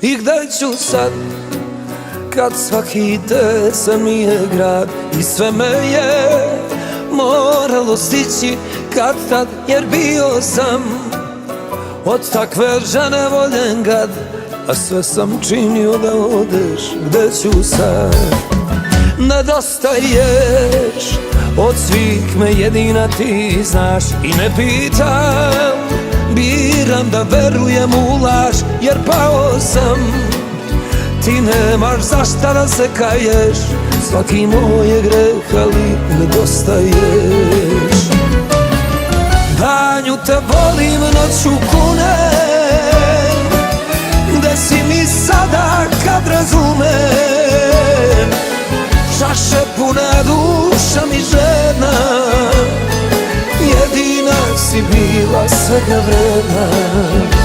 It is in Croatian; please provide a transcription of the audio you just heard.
I gde ću sad, kad svaki te mi je grad i sve me je moralo stići kad tad, jer bio sam od takve žene voljen gad, a sve sam činio da odeš. Gde ću sad, nedostaješ, od svih me jedina ti znaš i ne pitam, biram da verujem u laž, jer pao sam. Ti nemaš za šta da se kaješ, svaki moj je greh, ali nedostaješ. Danju te volim, noću kunem, gde si mi sada kad razumem? Čaše puna, duša mi žedna, jedina si bila svega vredna.